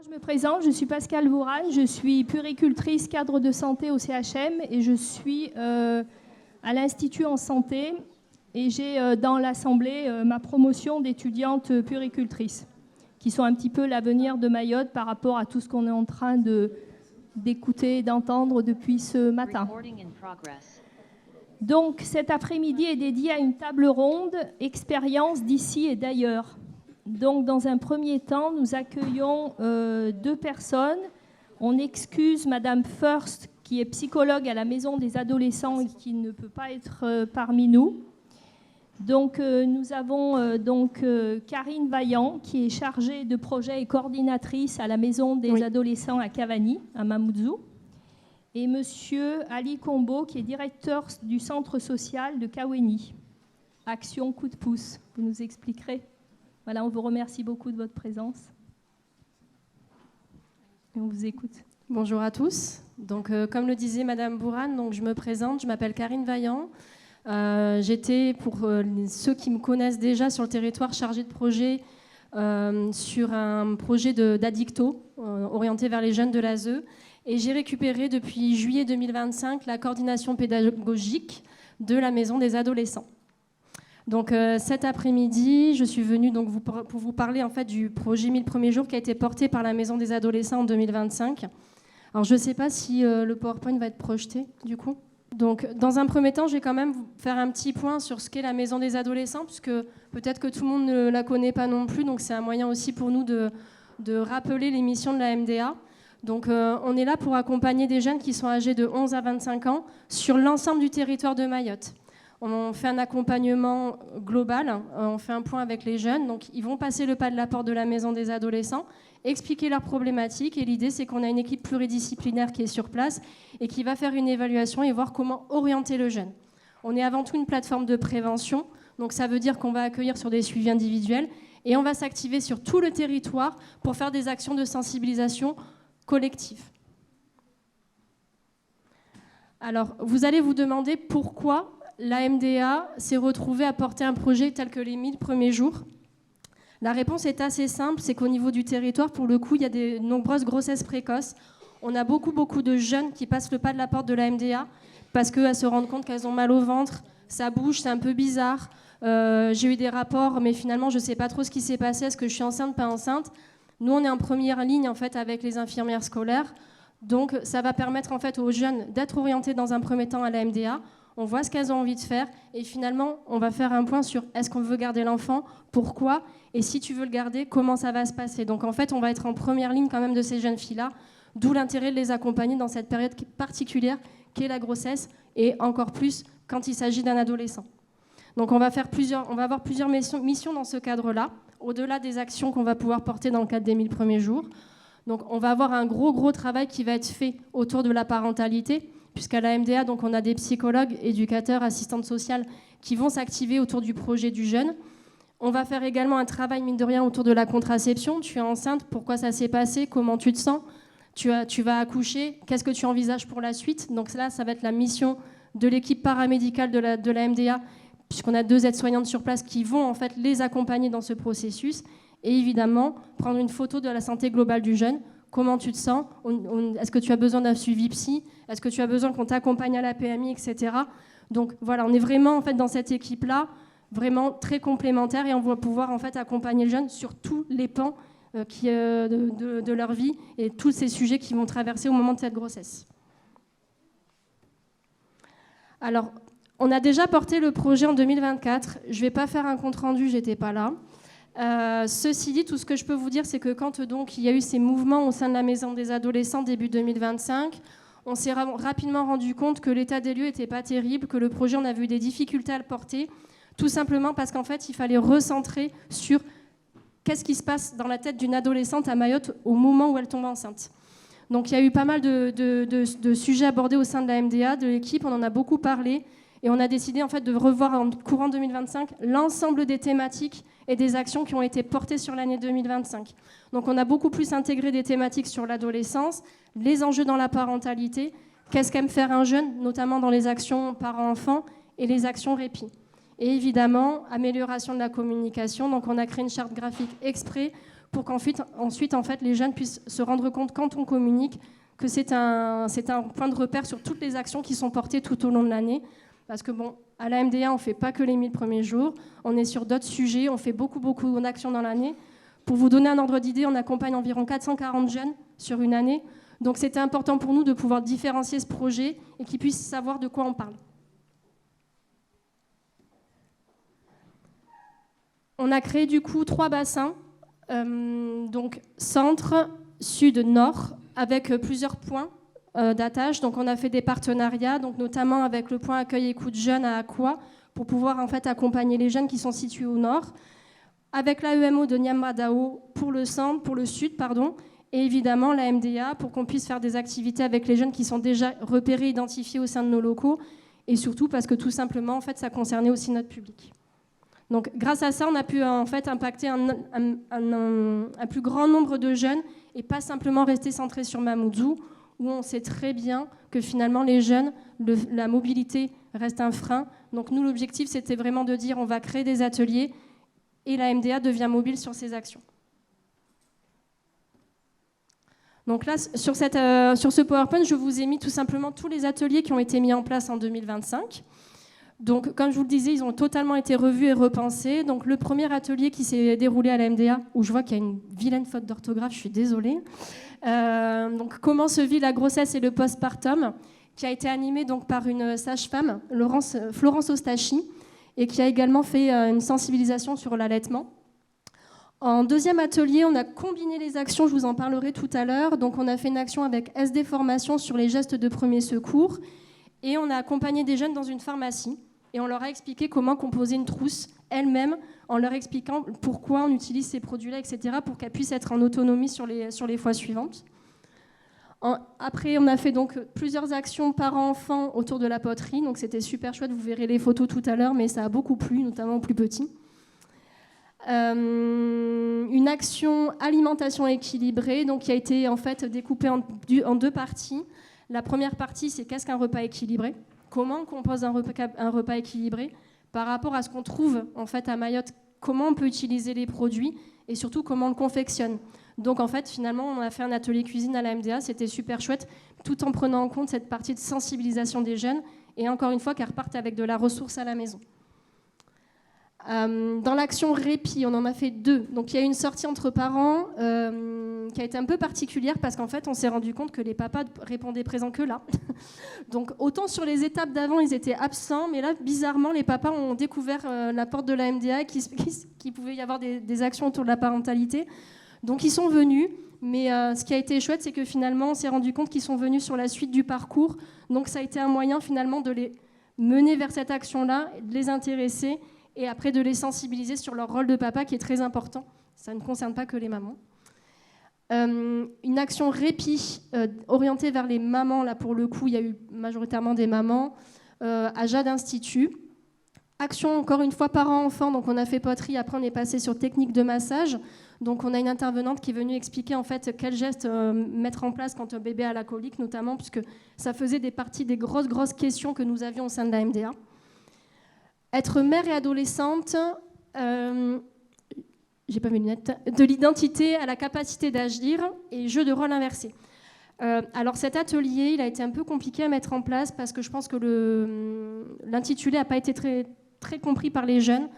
Je me présente, je suis Pascale Bourane, je suis puéricultrice cadre de santé au CHM et je suis à l'Institut en santé et j'ai dans l'Assemblée ma promotion d'étudiantes puéricultrices qui sont un petit peu l'avenir de Mayotte par rapport à tout ce qu'on est en train d'écouter et d'entendre depuis ce matin. Donc cet après-midi est dédié à une table ronde expérience d'ici et d'ailleurs. Donc, dans un premier temps, nous accueillons deux personnes. On excuse Madame First, qui est psychologue à la Maison des Adolescents et qui ne peut pas être parmi nous. Donc, nous avons Karine Vaillant, qui est chargée de projet et coordinatrice à la Maison des Adolescents à Cavani, à Mamoudzou. Et Monsieur Ali Combo, qui est directeur du centre social de Kaweni. Action Coup de pouce. Vous nous expliquerez ? Voilà, on vous remercie beaucoup de votre présence. Et on vous écoute. Bonjour à tous. Donc, comme le disait Madame Bourane, donc, je me présente, je m'appelle Karine Vaillant. J'étais, pour ceux qui me connaissent déjà sur le territoire, chargée de projet sur un projet d'Addicto, orienté vers les jeunes de l'ASE. Et j'ai récupéré depuis juillet 2025 la coordination pédagogique de la Maison des Adolescents. Donc cet après-midi, je suis venue donc pour vous parler en fait du projet 1000 premiers jours qui a été porté par la Maison des Adolescents en 2025. Alors je ne sais pas si le PowerPoint va être projeté du coup. Donc dans un premier temps, je vais quand même vous faire un petit point sur ce qu'est la Maison des Adolescents, puisque peut-être que tout le monde ne la connaît pas non plus, donc c'est un moyen aussi pour nous de rappeler les missions de la MDA. Donc on est là pour accompagner des jeunes qui sont âgés de 11 à 25 ans sur l'ensemble du territoire de Mayotte. On fait un accompagnement global, on fait un point avec les jeunes. Donc, ils vont passer le pas de la porte de la Maison des Adolescents, expliquer leurs problématiques. Et l'idée, c'est qu'on a une équipe pluridisciplinaire qui est sur place et qui va faire une évaluation et voir comment orienter le jeune. On est avant tout une plateforme de prévention. Donc, ça veut dire qu'on va accueillir sur des suivis individuels et on va s'activer sur tout le territoire pour faire des actions de sensibilisation collective. Alors, vous allez vous demander pourquoi la MDA s'est retrouvée à porter un projet tel que les 1000 premiers jours. La réponse est assez simple, c'est qu'au niveau du territoire, pour le coup, il y a de nombreuses grossesses précoces. On a beaucoup de jeunes qui passent le pas de la porte de la MDA parce qu'elles se rendent compte qu'elles ont mal au ventre, ça bouge, c'est un peu bizarre. J'ai eu des rapports, mais finalement, je ne sais pas trop ce qui s'est passé, est-ce que je suis enceinte, pas enceinte. Nous, on est en première ligne en fait, avec les infirmières scolaires. Donc, ça va permettre en fait, aux jeunes d'être orientés dans un premier temps à la MDA. On voit ce qu'elles ont envie de faire et finalement, on va faire un point sur est-ce qu'on veut garder l'enfant, pourquoi, et si tu veux le garder, comment ça va se passer. Donc en fait, on va être en première ligne quand même de ces jeunes filles-là, d'où l'intérêt de les accompagner dans cette période particulière qu'est la grossesse et encore plus quand il s'agit d'un adolescent. Donc on va avoir plusieurs missions dans ce cadre-là, au-delà des actions qu'on va pouvoir porter dans le cadre des 1000 premiers jours. Donc on va avoir un gros travail qui va être fait autour de la parentalité, puisqu'à la MDA, donc, on a des psychologues, éducateurs, assistantes sociales qui vont s'activer autour du projet du jeune. On va faire également un travail, mine de rien, autour de la contraception. Tu es enceinte, pourquoi ça s'est passé, comment tu te sens, tu vas accoucher, qu'est-ce que tu envisages pour la suite. Donc là, ça va être la mission de l'équipe paramédicale de la MDA, puisqu'on a 2 aides-soignantes sur place qui vont en fait les accompagner dans ce processus. Et évidemment, prendre une photo de la santé globale du jeune. Comment tu te sens? Est-ce que tu as besoin d'un suivi psy? Est-ce que tu as besoin qu'on t'accompagne à la PMI, etc. Donc voilà, on est vraiment en fait, dans cette équipe-là, vraiment très complémentaire et on va pouvoir en fait, accompagner le jeune sur tous les pans de leur vie et tous ces sujets qui vont traverser au moment de cette grossesse. Alors, on a déjà porté le projet en 2024. Je ne vais pas faire un compte-rendu, je n'étais pas là. Ceci dit, tout ce que je peux vous dire, c'est que quand donc, il y a eu ces mouvements au sein de la Maison des Adolescents début 2025, on s'est rapidement rendu compte que l'état des lieux n'était pas terrible, que le projet, on avait eu des difficultés à le porter, tout simplement parce qu'en fait, il fallait recentrer sur qu'est-ce qui se passe dans la tête d'une adolescente à Mayotte au moment où elle tombe enceinte. Donc il y a eu pas mal de sujets abordés au sein de la MDA, de l'équipe, on en a beaucoup parlé, et on a décidé en fait, de revoir en courant 2025 l'ensemble des thématiques et des actions qui ont été portées sur l'année 2025. Donc on a beaucoup plus intégré des thématiques sur l'adolescence, les enjeux dans la parentalité, qu'est-ce qu'aime faire un jeune, notamment dans les actions parents-enfants et les actions répit. Et évidemment, amélioration de la communication. Donc on a créé une charte graphique exprès pour qu'ensuite en fait, les jeunes puissent se rendre compte quand on communique que c'est un point de repère sur toutes les actions qui sont portées tout au long de l'année. Parce que bon, à la MDA, on ne fait pas que les 1000 premiers jours, on est sur d'autres sujets, on fait beaucoup d'actions dans l'année. Pour vous donner un ordre d'idée, on accompagne environ 440 jeunes sur une année. Donc c'était important pour nous de pouvoir différencier ce projet et qu'ils puissent savoir de quoi on parle. On a créé du coup 3 bassins, donc centre, sud, nord, avec plusieurs points d'attache. Donc on a fait des partenariats, donc notamment avec le point accueil écoute jeunes à Aqua, pour pouvoir en fait accompagner les jeunes qui sont situés au nord, avec l'AEMO de Niamradao pour le centre, pour le sud, pardon, et évidemment la MDA pour qu'on puisse faire des activités avec les jeunes qui sont déjà repérés, identifiés au sein de nos locaux, et surtout parce que tout simplement en fait ça concernait aussi notre public. Donc grâce à ça, on a pu en fait impacter un plus grand nombre de jeunes et pas simplement rester centré sur Mamoudzou, où on sait très bien que finalement les jeunes, la mobilité reste un frein. Donc nous, l'objectif, c'était vraiment de dire on va créer des ateliers et la MDA devient mobile sur ces actions. Donc là, sur ce PowerPoint, je vous ai mis tout simplement tous les ateliers qui ont été mis en place en 2025. Donc, comme je vous le disais, ils ont totalement été revus et repensés. Donc, le premier atelier qui s'est déroulé à la MDA, où je vois qu'il y a une vilaine faute d'orthographe, je suis désolée. Donc, comment se vit la grossesse et le postpartum, qui a été animé donc par une sage-femme, Florence Ostachi, et qui a également fait une sensibilisation sur l'allaitement. En deuxième atelier, on a combiné les actions, je vous en parlerai tout à l'heure. Donc, on a fait une action avec SD Formation sur les gestes de premier secours, et on a accompagné des jeunes dans une pharmacie. Et on leur a expliqué comment composer une trousse elle-même, en leur expliquant pourquoi on utilise ces produits-là, etc., pour qu'elles puissent être en autonomie sur les fois suivantes. Après, on a fait donc plusieurs actions parents-enfants autour de la poterie. Donc c'était super chouette, vous verrez les photos tout à l'heure, mais ça a beaucoup plu, notamment aux plus petits. Une action alimentation équilibrée, donc qui a été en fait découpée en 2 parties. La première partie, c'est qu'est-ce qu'un repas équilibré ? Comment on compose un repas équilibré par rapport à ce qu'on trouve en fait à Mayotte, comment on peut utiliser les produits et surtout comment on le confectionne. Donc en fait finalement on a fait un atelier cuisine à la MDA, c'était super chouette, tout en prenant en compte cette partie de sensibilisation des jeunes et encore une fois qu'elles repartent avec de la ressource à la maison. Dans l'action répit, on en a fait 2. Donc il y a une sortie entre parents qui a été un peu particulière parce qu'en fait on s'est rendu compte que les papas répondaient présents que là. Donc autant sur les étapes d'avant ils étaient absents, mais là bizarrement les papas ont découvert la porte de la MDA qu'il pouvait y avoir des actions autour de la parentalité. Donc ils sont venus, mais ce qui a été chouette c'est que finalement on s'est rendu compte qu'ils sont venus sur la suite du parcours. Donc ça a été un moyen finalement de les mener vers cette action-là, de les intéresser et après de les sensibiliser sur leur rôle de papa qui est très important. Ça ne concerne pas que les mamans. Une action répit orientée vers les mamans, là pour le coup, il y a eu majoritairement des mamans, à Jade Institut. Action, encore une fois, parents-enfants, donc on a fait poterie, après on est passé sur technique de massage. Donc on a une intervenante qui est venue expliquer en fait quels gestes mettre en place quand un bébé a la colique, notamment, puisque ça faisait partie des grosses questions que nous avions au sein de la MDA. Être mère et adolescente, j'ai pas mes lunettes, de l'identité à la capacité d'agir et jeu de rôle inversé. Alors cet atelier, il a été un peu compliqué à mettre en place parce que je pense que l'intitulé n'a pas été très compris par les jeunes.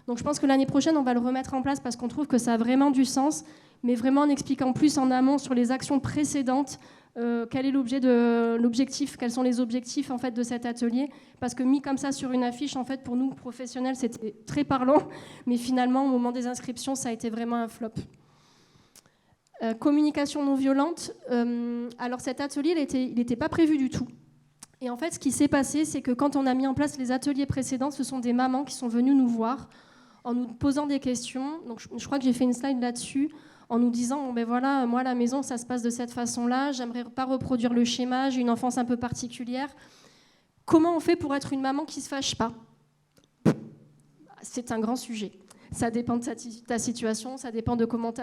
Donc je pense que l'année prochaine, on va le remettre en place parce qu'on trouve que ça a vraiment du sens, mais vraiment en expliquant plus en amont sur les actions précédentes, quel est l'objectif, quels sont les objectifs en fait de cet atelier, parce que mis comme ça sur une affiche, en fait pour nous professionnels, c'était très parlant, mais finalement au moment des inscriptions, ça a été vraiment un flop. Communication non violente. Alors cet atelier, il n'était pas prévu du tout. Et en fait, ce qui s'est passé, c'est que quand on a mis en place les ateliers précédents, ce sont des mamans qui sont venues nous voir en nous posant des questions. Donc je crois que j'ai fait une slide là-dessus, en nous disant, bon ben voilà, moi à la maison, ça se passe de cette façon-là, j'aimerais pas reproduire le schéma, j'ai une enfance un peu particulière. Comment on fait pour être une maman qui se fâche pas ? C'est un grand sujet. Ça dépend de ta situation, ça dépend de comment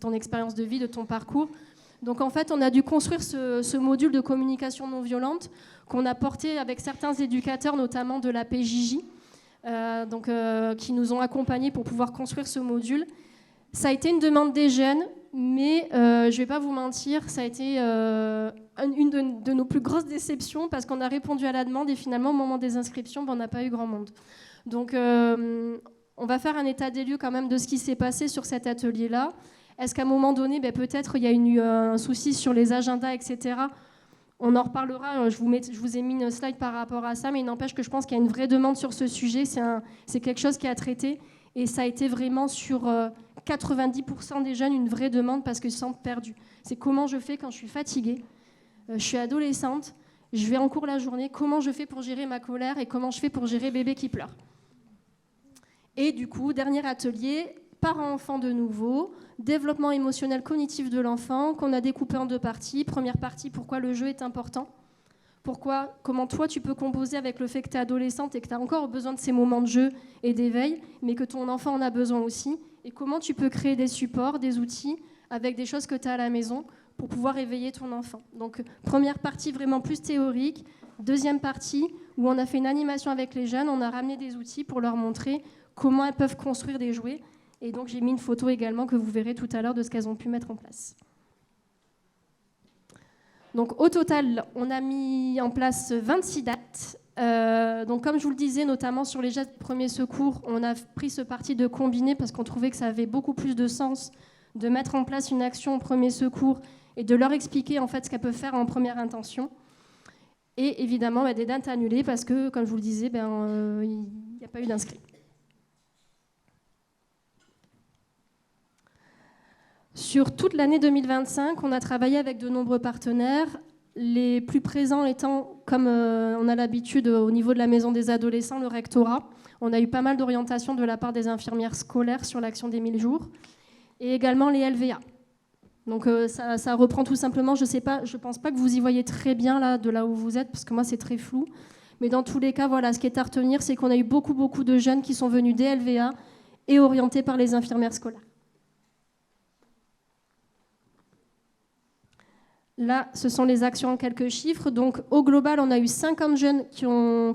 ton expérience de vie, de ton parcours. Donc en fait, on a dû construire ce module de communication non violente qu'on a porté avec certains éducateurs, notamment de la PJJ, qui nous ont accompagnés pour pouvoir construire ce module. Ça a été une demande des jeunes, mais je ne vais pas vous mentir, ça a été une de nos plus grosses déceptions parce qu'on a répondu à la demande et finalement, au moment des inscriptions, on n'a pas eu grand monde. Donc, on va faire un état des lieux quand même de ce qui s'est passé sur cet atelier-là. Est-ce qu'à un moment donné, peut-être il y a eu un souci sur les agendas, etc. On en reparlera. Je vous ai mis une slide par rapport à ça, mais il n'empêche que je pense qu'il y a une vraie demande sur ce sujet. C'est quelque chose qui a traité. Et ça a été vraiment sur 90% des jeunes une vraie demande parce qu'ils se sentent perdus. C'est comment je fais quand je suis fatiguée, je suis adolescente, je vais en cours la journée, comment je fais pour gérer ma colère et comment je fais pour gérer bébé qui pleure. Et du coup, dernier atelier, parents-enfants de nouveau, développement émotionnel cognitif de l'enfant, qu'on a découpé en 2 parties. Première partie, pourquoi le jeu est important. Comment toi tu peux composer avec le fait que tu es adolescente et que tu as encore besoin de ces moments de jeu et d'éveil, mais que ton enfant en a besoin aussi. Et comment tu peux créer des supports, des outils avec des choses que tu as à la maison pour pouvoir éveiller ton enfant. Donc première partie vraiment plus théorique. Deuxième partie où on a fait une animation avec les jeunes, on a ramené des outils pour leur montrer comment elles peuvent construire des jouets. Et donc j'ai mis une photo également que vous verrez tout à l'heure de ce qu'elles ont pu mettre en place. Donc au total, on a mis en place 26 dates. Donc comme je vous le disais, notamment sur les gestes de premier secours, on a pris ce parti de combiner parce qu'on trouvait que ça avait beaucoup plus de sens de mettre en place une action au premier secours et de leur expliquer en fait ce qu'elles peuvent faire en première intention. Et évidemment, des dates annulées parce que, comme je vous le disais, il n'y a pas eu d'inscrits. Sur toute l'année 2025, on a travaillé avec de nombreux partenaires, les plus présents étant, comme on a l'habitude au niveau de la maison des adolescents, le rectorat. On a eu pas mal d'orientations de la part des infirmières scolaires sur l'action des 1000 jours, et également les LVA. Donc ça reprend tout simplement, je ne pense pas que vous y voyez très bien là, de là où vous êtes, parce que moi c'est très flou, mais dans tous les cas, voilà, ce qui est à retenir, c'est qu'on a eu beaucoup de jeunes qui sont venus des LVA et orientés par les infirmières scolaires. Là, ce sont les actions en quelques chiffres. Donc, au global, on a eu 50 jeunes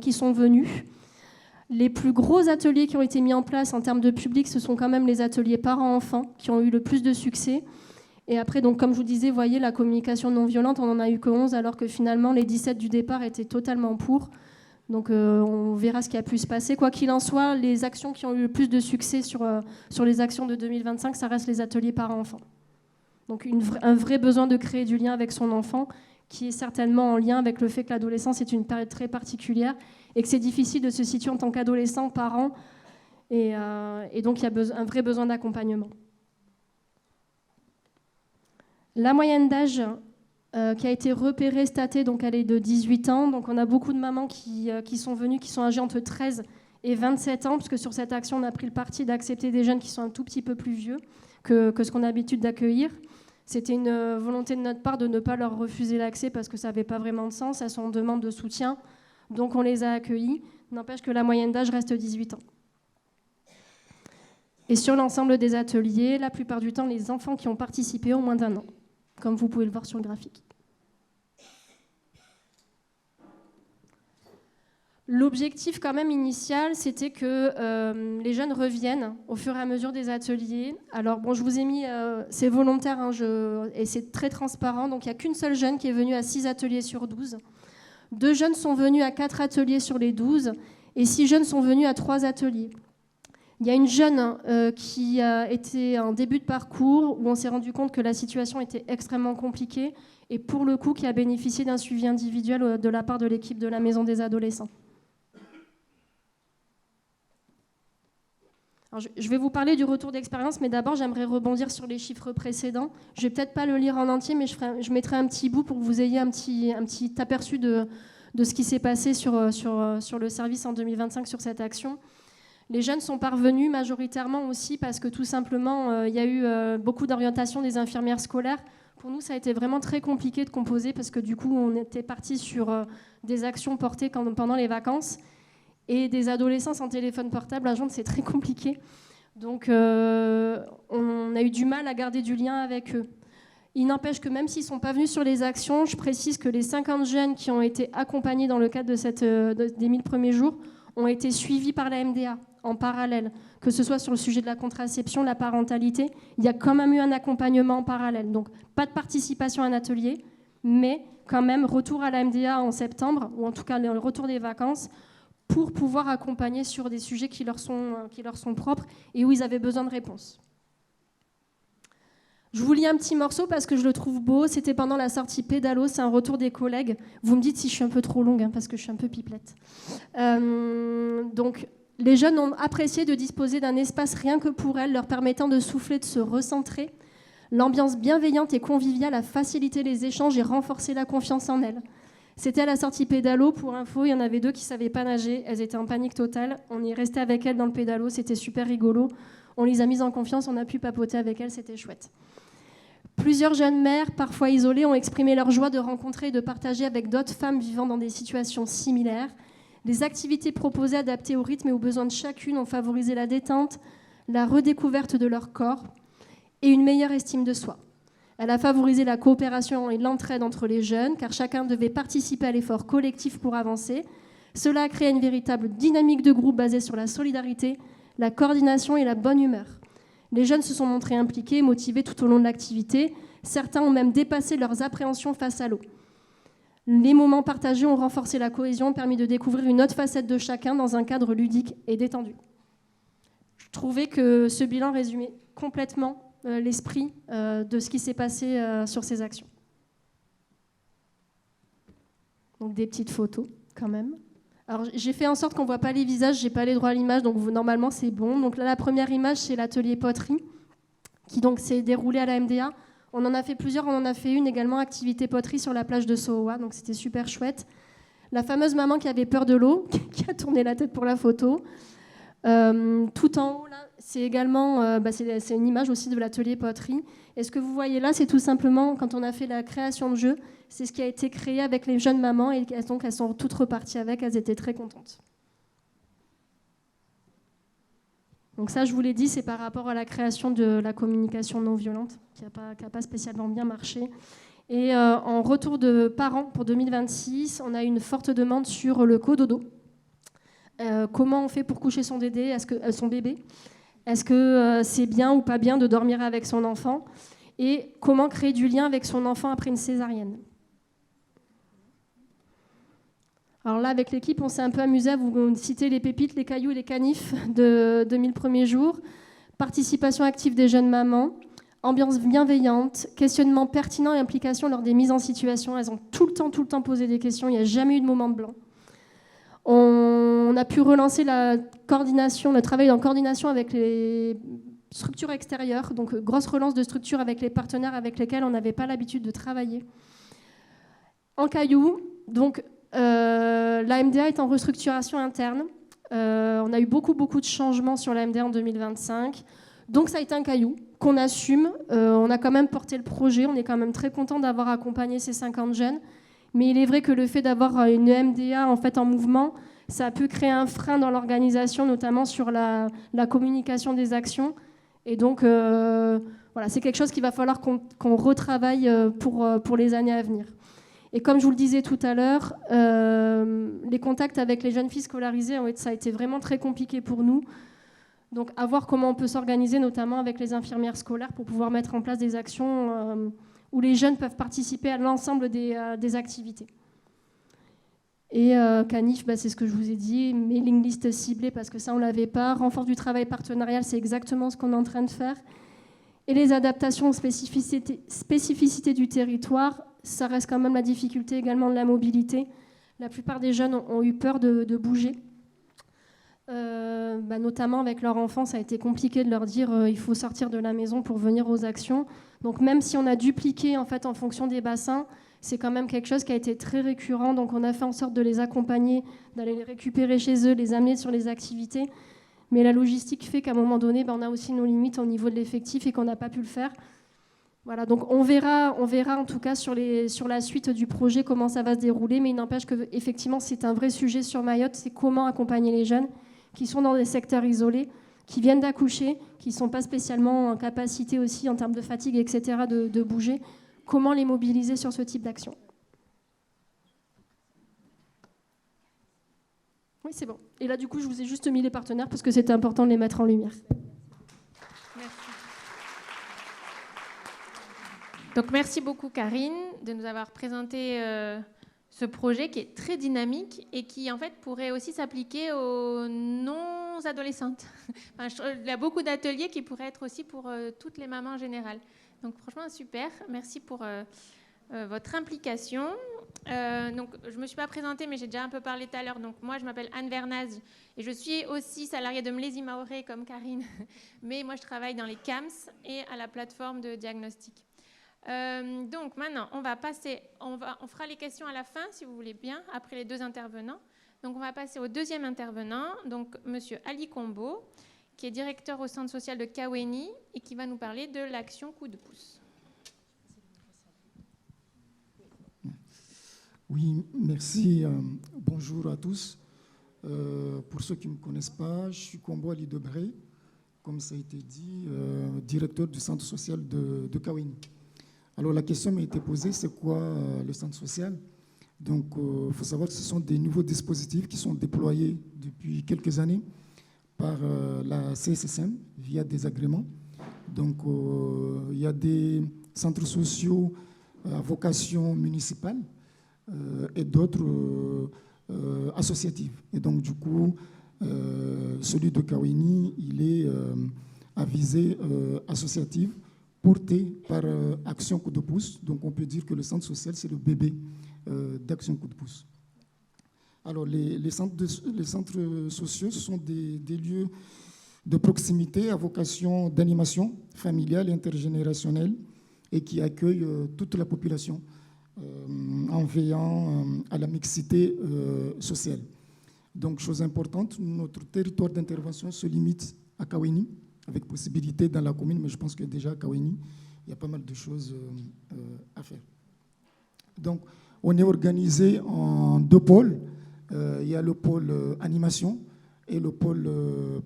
qui sont venus. Les plus gros ateliers qui ont été mis en place en termes de public, ce sont quand même les ateliers parents-enfants qui ont eu le plus de succès. Et après, donc, comme je vous disais, vous voyez, la communication non violente, on n'en a eu que 11, alors que finalement, les 17 du départ étaient totalement pour. Donc, on verra ce qui a pu se passer. Quoi qu'il en soit, les actions qui ont eu le plus de succès sur les actions de 2025, ça reste les ateliers parents-enfants. Donc un vrai besoin de créer du lien avec son enfant, qui est certainement en lien avec le fait que l'adolescence est une période très particulière et que c'est difficile de se situer en tant qu'adolescent, parent, et donc il y a un vrai besoin d'accompagnement. La moyenne d'âge qui a été repérée, statée, donc elle est de 18 ans. Donc on a beaucoup de mamans qui sont venues, qui sont âgées entre 13 et 27 ans, parce que sur cette action, on a pris le parti d'accepter des jeunes qui sont un tout petit peu plus vieux que ce qu'on a l'habitude d'accueillir. C'était une volonté de notre part de ne pas leur refuser l'accès parce que ça n'avait pas vraiment de sens. Elles sont en demande de soutien, donc on les a accueillis. N'empêche que la moyenne d'âge reste 18 ans. Et sur l'ensemble des ateliers, la plupart du temps, les enfants qui ont participé ont moins d'1 an, comme vous pouvez le voir sur le graphique. L'objectif quand même initial, c'était que les jeunes reviennent au fur et à mesure des ateliers. Alors bon, je vous ai mis, c'est volontaire et c'est très transparent, donc il n'y a qu'une seule jeune qui est venue à 6 ateliers sur 12. 2 jeunes sont venus à 4 ateliers sur les 12 et 6 jeunes sont venus à 3 ateliers. Il y a une jeune qui a été en début de parcours où on s'est rendu compte que la situation était extrêmement compliquée et pour le coup qui a bénéficié d'un suivi individuel de la part de l'équipe de la maison des adolescents. Alors, je vais vous parler du retour d'expérience, mais d'abord, j'aimerais rebondir sur les chiffres précédents. Je ne vais peut-être pas le lire en entier, mais je mettrai un petit bout pour que vous ayez un petit aperçu de ce qui s'est passé sur le service en 2025 sur cette action. Les jeunes sont parvenus majoritairement aussi parce que tout simplement, il y a eu beaucoup d'orientation des infirmières scolaires. Pour nous, ça a été vraiment très compliqué de composer parce que du coup, on était parti sur des actions portées pendant les vacances. Et des adolescents sans téléphone portable à joindre, c'est très compliqué. Donc, on a eu du mal à garder du lien avec eux. Il n'empêche que même s'ils ne sont pas venus sur les actions, je précise que les 50 jeunes qui ont été accompagnés dans le cadre des 1000 premiers jours ont été suivis par la MDA en parallèle, que ce soit sur le sujet de la contraception, la parentalité, il y a quand même eu un accompagnement en parallèle. Donc, pas de participation à un atelier, mais quand même retour à la MDA en septembre, ou en tout cas le retour des vacances, pour pouvoir accompagner sur des sujets qui leur sont propres et où ils avaient besoin de réponses. Je vous lis un petit morceau parce que je le trouve beau. C'était pendant la sortie Pédalo, c'est un retour des collègues. Vous me dites si je suis un peu trop longue, parce que je suis un peu pipelette. Donc, les jeunes ont apprécié de disposer d'un espace rien que pour elles, leur permettant de souffler, de se recentrer. L'ambiance bienveillante et conviviale a facilité les échanges et renforcé la confiance en elles. C'était à la sortie Pédalo, pour info, il y en avait 2 qui ne savaient pas nager, elles étaient en panique totale. On est resté avec elles dans le Pédalo, c'était super rigolo. On les a mises en confiance, on a pu papoter avec elles, c'était chouette. Plusieurs jeunes mères, parfois isolées, ont exprimé leur joie de rencontrer et de partager avec d'autres femmes vivant dans des situations similaires. Les activités proposées adaptées au rythme et aux besoins de chacune ont favorisé la détente, la redécouverte de leur corps et une meilleure estime de soi. Elle a favorisé la coopération et l'entraide entre les jeunes, car chacun devait participer à l'effort collectif pour avancer. Cela a créé une véritable dynamique de groupe basée sur la solidarité, la coordination et la bonne humeur. Les jeunes se sont montrés impliqués et motivés tout au long de l'activité. Certains ont même dépassé leurs appréhensions face à l'eau. Les moments partagés ont renforcé la cohésion, permis de découvrir une autre facette de chacun dans un cadre ludique et détendu. Je trouvais que ce bilan résumait complètement l'esprit de ce qui s'est passé sur ces actions. Donc des petites photos quand même. Alors j'ai fait en sorte qu'on ne voit pas les visages, j'ai pas les droits à l'image, donc normalement c'est bon. Donc là la première image c'est l'atelier poterie qui donc s'est déroulé à la MDA. On en a fait plusieurs, on en a fait une également, activité poterie sur la plage de Sohoa, donc c'était super chouette. La fameuse maman qui avait peur de l'eau, qui a tourné la tête pour la photo. Tout en haut, là, c'est également c'est une image aussi de l'atelier poterie. Et ce que vous voyez là, c'est tout simplement, quand on a fait la création de jeu, c'est ce qui a été créé avec les jeunes mamans, et donc elles sont toutes reparties avec, elles étaient très contentes. Donc ça, je vous l'ai dit, c'est par rapport à la création de la communication non violente, qui n'a pas spécialement bien marché. Et en retour de parents pour 2026, on a une forte demande sur le cododo. Comment on fait pour coucher son bébé? Est-ce que c'est bien ou pas bien de dormir avec son enfant? Et comment créer du lien avec son enfant après une césarienne? Alors là, avec l'équipe, on s'est un peu amusé à vous citer les pépites, les cailloux et les canifs de 2000 premiers jours. Participation active des jeunes mamans, ambiance bienveillante, questionnement pertinent et implication lors des mises en situation. Elles ont tout le temps posé des questions, il n'y a jamais eu de moment blanc. On a pu relancer la coordination, le travail en coordination avec les structures extérieures, donc grosse relance de structures avec les partenaires avec lesquels on n'avait pas l'habitude de travailler. En cailloux, donc la MDA est en restructuration interne. On a eu beaucoup de changements sur la MDA en 2025. Donc ça a été un caillou qu'on assume. On a quand même porté le projet. On est quand même très content d'avoir accompagné ces 50 jeunes. Mais il est vrai que le fait d'avoir une MDA en mouvement, ça a pu créer un frein dans l'organisation, notamment sur la communication des actions. Et donc, c'est quelque chose qu'il va falloir qu'on retravaille pour les années à venir. Et comme je vous le disais tout à l'heure, les contacts avec les jeunes filles scolarisées, ça a été vraiment très compliqué pour nous. Donc, à voir comment on peut s'organiser, notamment avec les infirmières scolaires, pour pouvoir mettre en place des actions où les jeunes peuvent participer à l'ensemble des activités. Et Canif, c'est ce que je vous ai dit, mailing list ciblée, parce que ça, on ne l'avait pas. Renfort du travail partenarial, c'est exactement ce qu'on est en train de faire. Et les adaptations aux spécificités du territoire, ça reste quand même la difficulté également de la mobilité. La plupart des jeunes ont eu peur de bouger. Notamment avec leurs enfants, ça a été compliqué de leur dire il faut sortir de la maison pour venir aux actions. Donc même si on a dupliqué en fonction des bassins, c'est quand même quelque chose qui a été très récurrent. Donc on a fait en sorte de les accompagner, d'aller les récupérer chez eux, les amener sur les activités. Mais la logistique fait qu'à un moment donné, on a aussi nos limites au niveau de l'effectif et qu'on n'a pas pu le faire. Voilà, donc on verra en tout cas sur la suite du projet comment ça va se dérouler. Mais il n'empêche qu'effectivement, c'est un vrai sujet sur Mayotte, c'est comment accompagner les jeunes qui sont dans des secteurs isolés, qui viennent d'accoucher, qui ne sont pas spécialement en capacité aussi en termes de fatigue, etc., de bouger. Comment les mobiliser sur ce type d'action? Oui, c'est bon. Et là, du coup, je vous ai juste mis les partenaires parce que c'était important de les mettre en lumière. Merci. Donc, merci beaucoup, Karine, de nous avoir présenté ce projet qui est très dynamique et qui, en fait, pourrait aussi s'appliquer aux non-adolescentes. Enfin, il y a beaucoup d'ateliers qui pourraient être aussi pour toutes les mamans en général. Donc, franchement, super. Merci pour votre implication. Donc, je ne me suis pas présentée, mais j'ai déjà un peu parlé tout à l'heure. Donc, moi, je m'appelle Anne Vernaz et je suis aussi salariée de Mlesi Maoré comme Karine. Mais moi, je travaille dans les CAMS et à la plateforme de diagnostic. Donc, maintenant, on fera les questions à la fin, si vous voulez bien, après les deux intervenants. Donc, on va passer au deuxième intervenant, donc Monsieur Ali Combo, qui est directeur au centre social de Kaweni et qui va nous parler de l'action Coup de pouce. Oui, merci. Bonjour à tous. Pour ceux qui ne me connaissent pas, je suis Combo Ali Debré, comme ça a été dit, directeur du centre social de Kaweni. Alors la question m'a été posée, c'est quoi le centre social? Donc il faut savoir que ce sont des nouveaux dispositifs qui sont déployés depuis quelques années par la CSSM via des agréments. Donc il y a des centres sociaux à vocation municipale et d'autres associatives. Et donc, du coup, celui de Kaweni, il est à visée associative, porté par Action Coup de pouce. Donc, on peut dire que le centre social, c'est le bébé d'Action Coup de pouce. Alors, les centres sociaux, ce sont des lieux de proximité à vocation d'animation familiale et intergénérationnelle et qui accueillent toute la population, en veillant à la mixité sociale. Donc, chose importante, notre territoire d'intervention se limite à Kaweni, avec possibilité dans la commune, mais je pense que déjà à Kaweni, il y a pas mal de choses à faire. Donc, on est organisé en deux pôles. Il y a le pôle animation et le pôle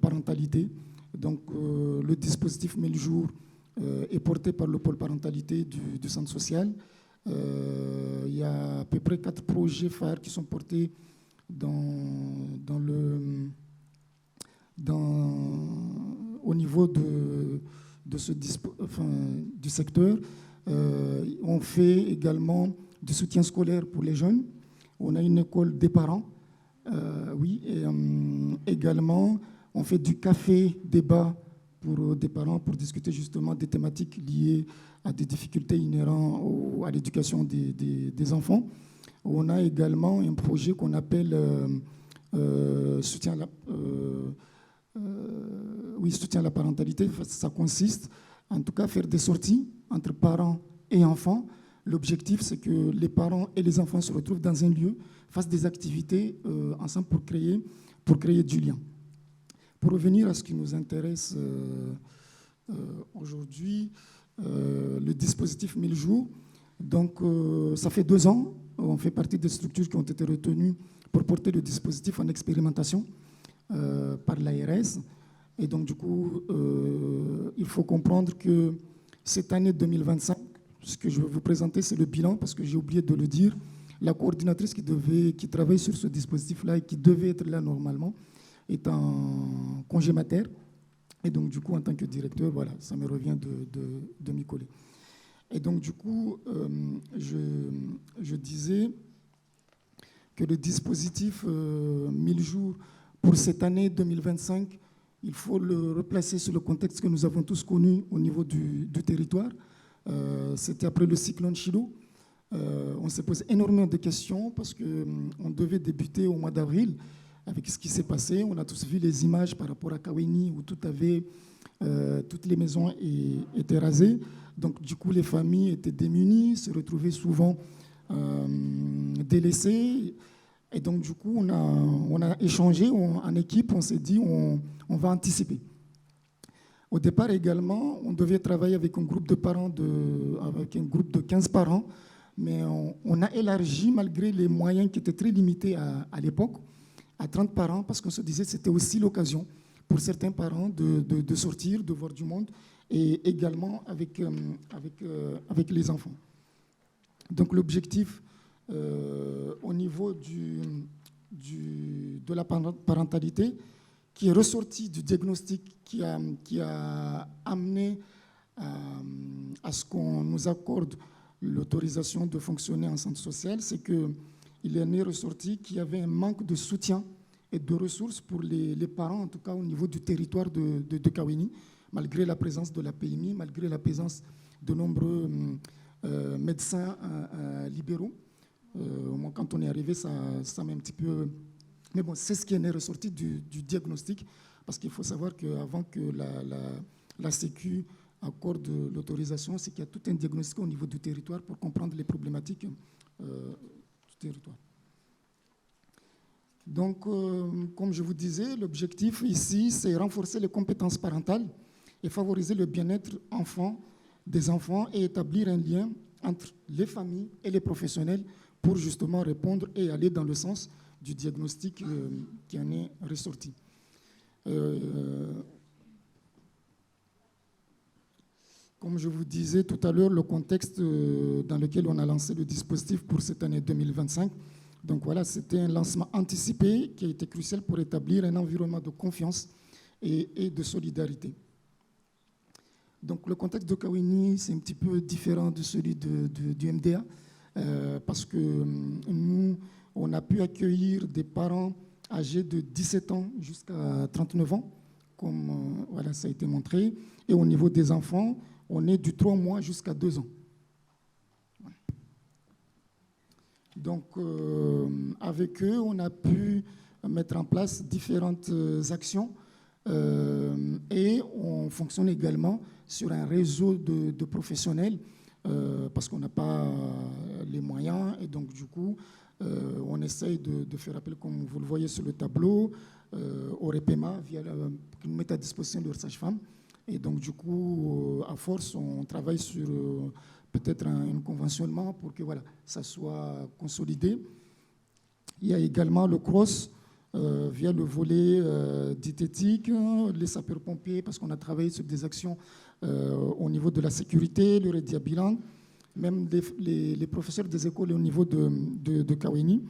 parentalité. Donc, le dispositif 1000 jours est porté par le pôle parentalité du centre social. Il y a à peu près 4 projets phares qui sont portés au niveau du secteur. On fait également du soutien scolaire pour les jeunes. On a une école des parents. Oui, et également, on fait du café débat pour des parents pour discuter justement des thématiques liées à des difficultés inhérentes à l'éducation des enfants. On a également un projet qu'on appelle soutien à la parentalité. Ça consiste, en tout cas, à faire des sorties entre parents et enfants. L'objectif, c'est que les parents et les enfants se retrouvent dans un lieu, fassent des activités ensemble pour créer du lien. Pour revenir à ce qui nous intéresse aujourd'hui, le dispositif 1000 jours. Donc, ça fait 2 ans. On fait partie des structures qui ont été retenues pour porter le dispositif en expérimentation par l'ARS. Et donc, du coup, il faut comprendre que cette année 2025, ce que je vais vous présenter, c'est le bilan, parce que j'ai oublié de le dire. La coordinatrice qui travaille sur ce dispositif-là et qui devait être là normalement est en congé mater. Et donc, du coup, en tant que directeur, voilà, ça me revient de m'y coller. Et donc, du coup, je disais que le dispositif 1000 jours pour cette année 2025, il faut le replacer sur le contexte que nous avons tous connu au niveau du territoire. C'était après le cyclone Chido. On s'est posé énormément de questions parce qu'on devait débuter au mois d'avril avec ce qui s'est passé. On a tous vu les images par rapport à Kaweni où toutes les maisons étaient rasées. Donc, du coup, les familles étaient démunies, se retrouvaient souvent délaissées. Et donc, du coup, on a échangé en équipe, on s'est dit on va anticiper. Au départ également, on devait travailler avec un groupe de parents, avec un groupe de 15 parents, mais on a élargi, malgré les moyens qui étaient très limités à l'époque, à 30 parents, parce qu'on se disait que c'était aussi l'occasion pour certains parents de sortir, de voir du monde, et également avec les enfants. Donc l'objectif au niveau de la parentalité qui est ressorti du diagnostic qui a amené à ce qu'on nous accorde l'autorisation de fonctionner en centre social, c'est qu'il est ressorti qu'il y avait un manque de soutien et de ressources pour les parents, en tout cas au niveau du territoire de Kaweni, malgré la présence de la PMI, malgré la présence de nombreux médecins libéraux. Moi, quand on est arrivé, ça m'a un petit peu... Mais bon, c'est ce qui est ressorti du diagnostic, parce qu'il faut savoir qu'avant que la Sécu accorde l'autorisation, c'est qu'il y a tout un diagnostic au niveau du territoire pour comprendre les problématiques du territoire. Donc, comme je vous disais, l'objectif ici, c'est renforcer les compétences parentales et favoriser le bien-être des enfants et établir un lien entre les familles et les professionnels pour justement répondre et aller dans le sens du diagnostic qui en est ressorti. Comme je vous disais tout à l'heure, le contexte dans lequel on a lancé le dispositif pour cette année 2025, donc voilà, c'était un lancement anticipé qui a été crucial pour établir un environnement de confiance et de solidarité. Donc le contexte de Kaweni, c'est un petit peu différent de celui du MDA, parce que nous, on a pu accueillir des parents âgés de 17 ans jusqu'à 39 ans, comme voilà, ça a été montré. Et au niveau des enfants, on est du 3 mois jusqu'à 2 ans. Donc, avec eux, on a pu mettre en place différentes actions et on fonctionne également sur un réseau de professionnels parce qu'on n'a pas les moyens et donc, du coup, on essaye de faire appel, comme vous le voyez sur le tableau, au REPEMA, qui nous met à disposition de leurs sages-femmes. Et donc, du coup, à force, on travaille sur peut-être un conventionnement pour que voilà, ça soit consolidé. Il y a également le CROSS, via le volet diététique, les sapeurs-pompiers, parce qu'on a travaillé sur des actions au niveau de la sécurité, le rédiabilan, même les professeurs des écoles au niveau de Kaweni,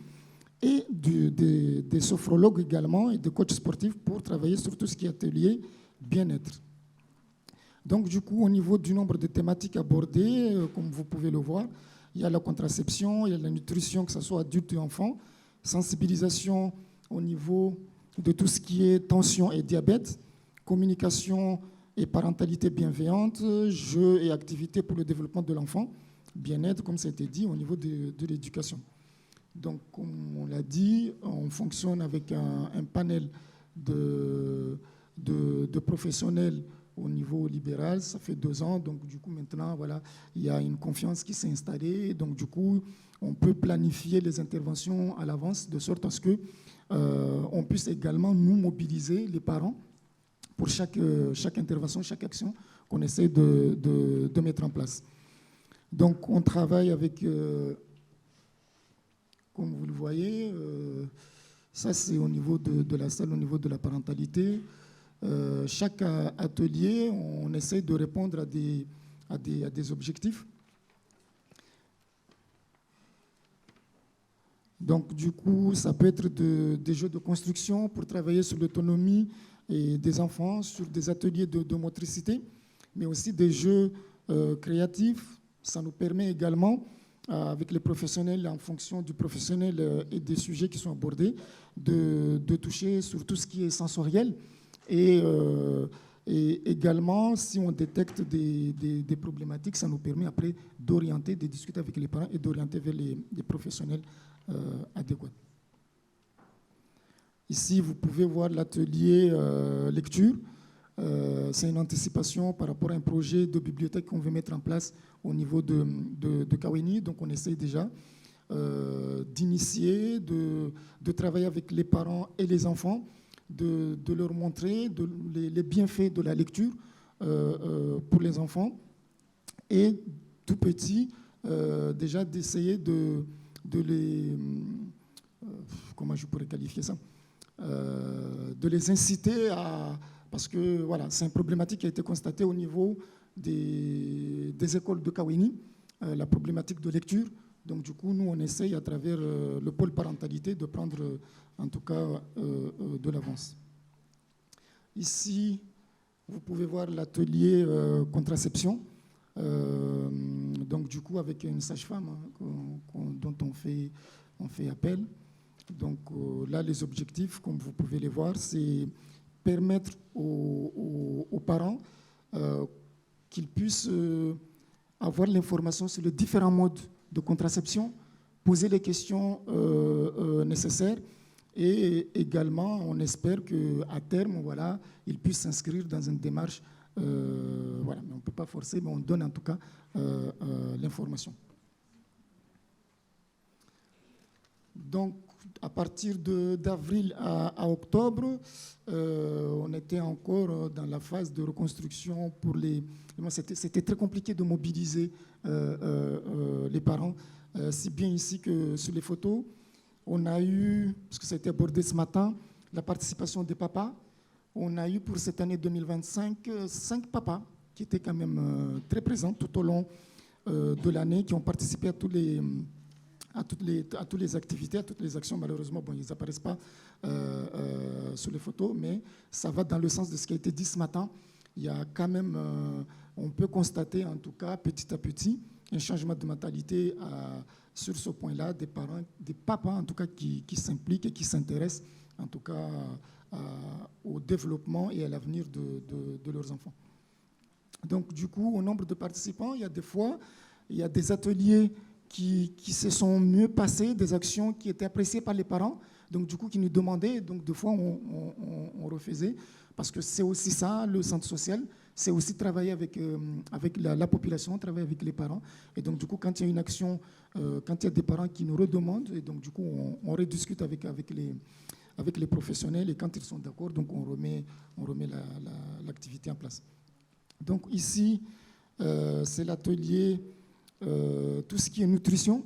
et des sophrologues également, et des coachs sportifs pour travailler sur tout ce qui est atelier bien-être. Donc, du coup, au niveau du nombre de thématiques abordées, comme vous pouvez le voir, il y a la contraception, il y a la nutrition, que ce soit adulte et enfant, sensibilisation au niveau de tout ce qui est tension et diabète, communication et parentalité bienveillante, jeux et activités pour le développement de l'enfant, bien-être, comme ça a été dit, au niveau de l'éducation. Donc, comme on l'a dit, on fonctionne avec un panel de professionnels au niveau libéral. Ça fait 2 ans, donc du coup, maintenant, voilà, il y a une confiance qui s'est installée. Donc, du coup, on peut planifier les interventions à l'avance, de sorte à ce que on puisse également nous mobiliser, les parents, pour chaque intervention, chaque action qu'on essaie de mettre en place. Donc, on travaille avec, comme vous le voyez, ça c'est au niveau de la salle, au niveau de la parentalité. Chaque atelier, on essaie de répondre à des objectifs. Donc, du coup, ça peut être des jeux de construction pour travailler sur l'autonomie des enfants, sur des ateliers de motricité, mais aussi des jeux créatifs. Ça nous permet également, avec les professionnels, en fonction du professionnel et des sujets qui sont abordés, de toucher sur tout ce qui est sensoriel. Et également, si on détecte des problématiques, ça nous permet après d'orienter, de discuter avec les parents et d'orienter vers les professionnels adéquats. Ici, vous pouvez voir l'atelier lecture. C'est une anticipation par rapport à un projet de bibliothèque qu'on veut mettre en place au niveau de Kaweni. Donc, on essaie déjà d'initier, de travailler avec les parents et les enfants, de leur montrer les bienfaits de la lecture pour les enfants. Et tout petit, déjà d'essayer de les... comment je pourrais qualifier ça, de les inciter à... Parce que voilà, c'est une problématique qui a été constatée au niveau des écoles de Kaweni, la problématique de lecture. Donc, du coup, nous, on essaye à travers le pôle parentalité de prendre, en tout cas, de l'avance. Ici, vous pouvez voir l'atelier contraception. Donc, du coup, avec une sage-femme dont on fait appel. Donc, là, les objectifs, comme vous pouvez les voir, c'est permettre aux parents qu'ils puissent avoir l'information sur les différents modes de contraception, poser les questions nécessaires et également, on espère qu'à terme, voilà, ils puissent s'inscrire dans une démarche. Voilà, mais on ne peut pas forcer, mais on donne en tout cas l'information. Donc, à partir d'avril à octobre, on était encore dans la phase de reconstruction pour les... C'était très compliqué de mobiliser les parents, si bien ici que sur les photos. On a eu, parce que ça a été abordé ce matin, la participation des papas. On a eu pour cette année 2025 5 papas qui étaient quand même très présents tout au long de l'année, qui ont participé à toutes les activités, à toutes les actions. Malheureusement, bon, ils n'apparaissent pas sur les photos, mais ça va dans le sens de ce qui a été dit ce matin. Il y a quand même, on peut constater en tout cas petit à petit un changement de mentalité sur ce point-là, des parents, des papas en tout cas qui s'impliquent et qui s'intéressent en tout cas au développement et à l'avenir de leurs enfants. Donc du coup, au nombre de participants, il y a des fois, il y a des ateliers qui se sont mieux passés, des actions qui étaient appréciées par les parents, donc du coup qui nous demandaient, donc des fois on refaisait, parce que c'est aussi ça, le centre social, c'est aussi travailler avec la population, travailler avec les parents. Et donc, du coup, quand il y a une action, quand il y a des parents qui nous redemandent, et donc, du coup, on rediscute avec les professionnels, et quand ils sont d'accord, donc on remet l'activité en place. Donc, ici, c'est l'atelier, tout ce qui est nutrition,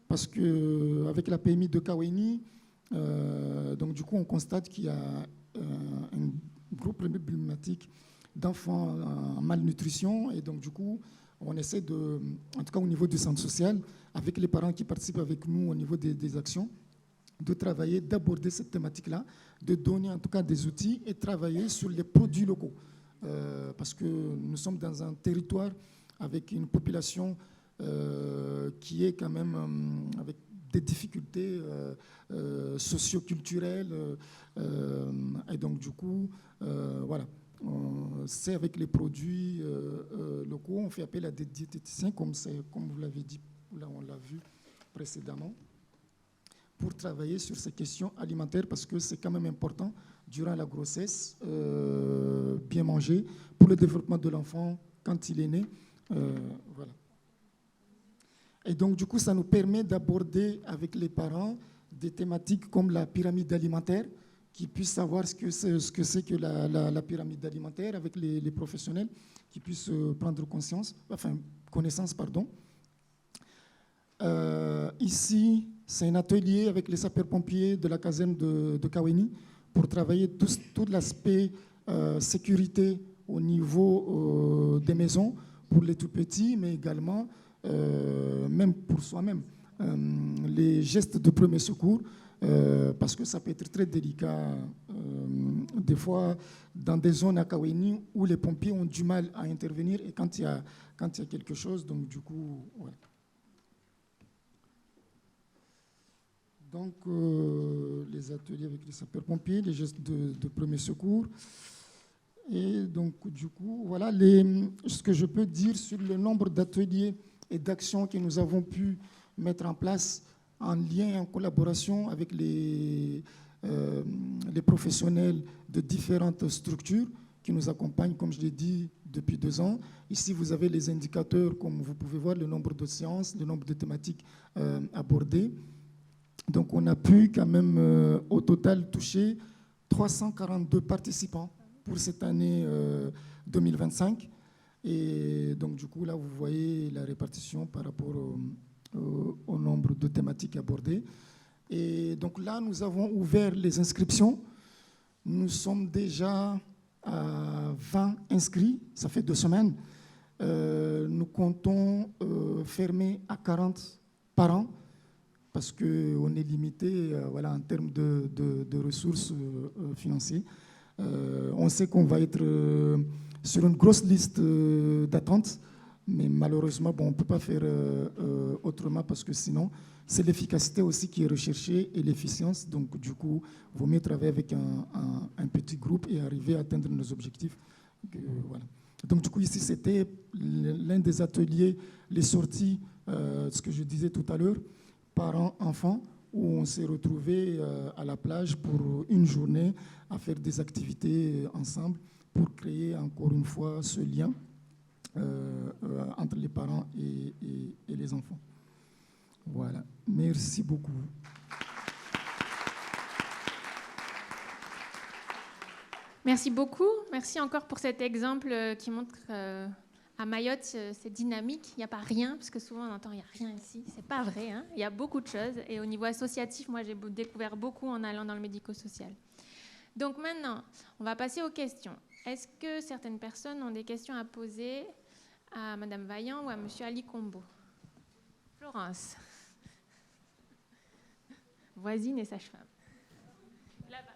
parce qu'avec la PMI de Kaweni, donc, du coup, on constate qu'il y a un gros problème problématique d'enfants en malnutrition, et donc du coup on essaie de, en tout cas au niveau du centre social, avec les parents qui participent avec nous au niveau des actions, de travailler, d'aborder cette thématique-là, de donner en tout cas des outils et travailler sur les produits locaux, parce que nous sommes dans un territoire avec une population qui est quand même avec des difficultés socio-culturelles, et donc du coup voilà. C'est avec les produits locaux, on fait appel à des diététiciens, comme vous l'avez dit, là on l'a vu précédemment, pour travailler sur ces questions alimentaires, parce que c'est quand même important, durant la grossesse, bien manger, pour le développement de l'enfant quand il est né. Voilà. Et donc du coup, ça nous permet d'aborder avec les parents des thématiques comme la pyramide alimentaire, qui puissent savoir ce que c'est que la pyramide alimentaire avec les professionnels, qui puissent prendre connaissance. Ici, c'est un atelier avec les sapeurs-pompiers de la caserne de Kaweni pour travailler tout l'aspect sécurité au niveau des maisons pour les tout-petits, mais également même pour soi-même. Les gestes de premier secours, parce que ça peut être très délicat des fois dans des zones à Kaweni où les pompiers ont du mal à intervenir, et quand il y a quelque chose, donc du coup, ouais. Donc les ateliers avec les sapeurs-pompiers, les gestes de premier secours, et donc du coup, voilà ce que je peux dire sur le nombre d'ateliers et d'actions que nous avons pu mettre en place en lien et en collaboration avec les professionnels de différentes structures qui nous accompagnent, comme je l'ai dit, depuis 2 ans. Ici, vous avez les indicateurs, comme vous pouvez voir, le nombre de séances, le nombre de thématiques abordées. Donc, on a pu quand même, au total, toucher 342 participants pour cette année 2025. Et donc, du coup, là, vous voyez la répartition par rapport au nombre de thématiques abordées. Et donc là, nous avons ouvert les inscriptions. Nous sommes déjà à 20 inscrits, ça fait 2 semaines. Nous comptons fermer à 40 par an, parce qu'on est limité voilà, en termes de ressources financières. On sait qu'on va être sur une grosse liste d'attente, mais malheureusement, bon, on ne peut pas faire autrement parce que sinon, c'est l'efficacité aussi qui est recherchée et l'efficience. Donc, du coup, il vaut mieux travailler avec un petit groupe et arriver à atteindre nos objectifs. Voilà. Donc, du coup, ici, c'était l'un des ateliers, les sorties, ce que je disais tout à l'heure, parents-enfants, où on s'est retrouvés à la plage pour une journée à faire des activités ensemble pour créer encore une fois ce lien entre les parents et les enfants. Voilà. Merci beaucoup. Merci beaucoup. Merci encore pour cet exemple qui montre qu'à Mayotte, c'est dynamique. Il n'y a pas rien, parce que souvent on entend il n'y a rien ici. Ce n'est pas vrai. Hein. Il y a beaucoup de choses. Et au niveau associatif, moi, j'ai découvert beaucoup en allant dans le médico-social. Donc maintenant, on va passer aux questions. Est-ce que certaines personnes ont des questions à poser à Mme Vaillant ou à M. Ali Combo? Florence, voisine et sage-femme. Là-bas.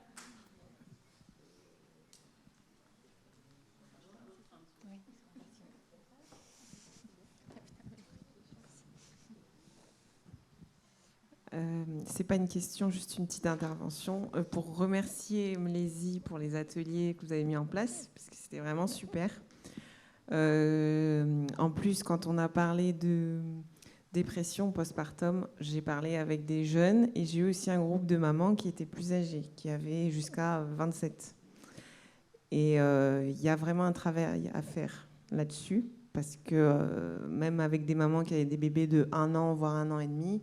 C'est pas une question, juste une petite intervention pour remercier Mlési pour les ateliers que vous avez mis en place, parce que c'était vraiment super. En plus, quand on a parlé de dépression postpartum, j'ai parlé avec des jeunes et j'ai eu aussi un groupe de mamans qui étaient plus âgées, qui avaient jusqu'à 27. Et il y a vraiment un travail à faire là-dessus, parce que même avec des mamans qui avaient des bébés de 1 an, voire 1 an et demi,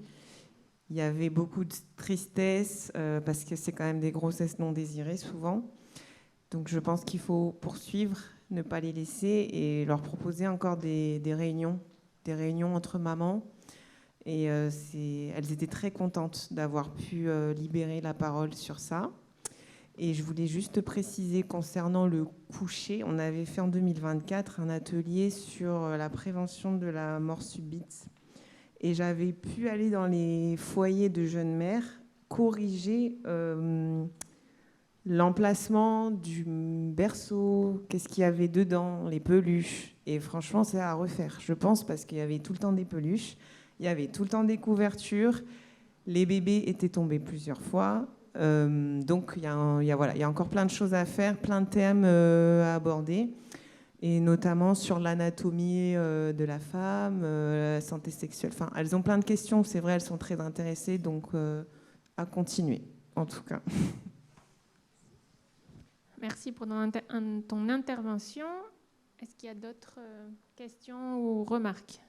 il y avait beaucoup de tristesse, parce que c'est quand même des grossesses non désirées souvent. Donc je pense qu'il faut poursuivre, ne pas les laisser et leur proposer encore des réunions entre mamans. Et elles étaient très contentes d'avoir pu libérer la parole sur ça. Et je voulais juste préciser concernant le coucher, on avait fait en 2024 un atelier sur la prévention de la mort subite. Et j'avais pu aller dans les foyers de jeunes mères corriger l'emplacement du berceau, qu'est-ce qu'il y avait dedans, les peluches. Et franchement, c'est à refaire, je pense, parce qu'il y avait tout le temps des peluches, il y avait tout le temps des couvertures, les bébés étaient tombés plusieurs fois. Donc, il y a encore plein de choses à faire, plein de thèmes à aborder. Et notamment sur l'anatomie de la femme, la santé sexuelle. Enfin, elles ont plein de questions, c'est vrai, elles sont très intéressées, donc à continuer, en tout cas. Merci pour ton intervention. Est-ce qu'il y a d'autres questions ou remarques?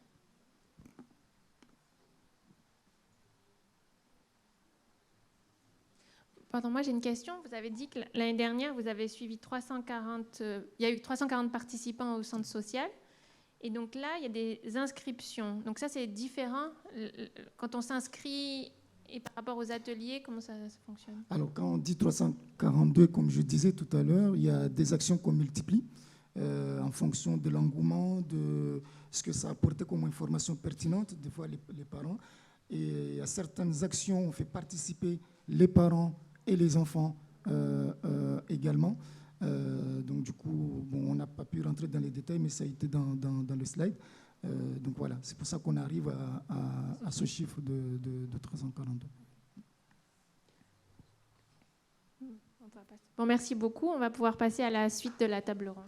Pardon, moi j'ai une question. Vous avez dit que l'année dernière, vous avez suivi 340... il y a eu 340 participants au centre social. Et donc là, il y a des inscriptions. Donc ça, c'est différent. Quand on s'inscrit et par rapport aux ateliers, comment ça fonctionne? Alors, quand on dit 342, comme je disais tout à l'heure, il y a des actions qu'on multiplie en fonction de l'engouement, de ce que ça apportait comme information pertinente, des fois les parents. Et il y a certaines actions, on fait participer les parents et les enfants également. Donc du coup, bon, on n'a pas pu rentrer dans les détails, mais ça a été dans le slide. Donc voilà, c'est pour ça qu'on arrive à ce chiffre de 342. Bon, merci beaucoup. On va pouvoir passer à la suite de la table ronde.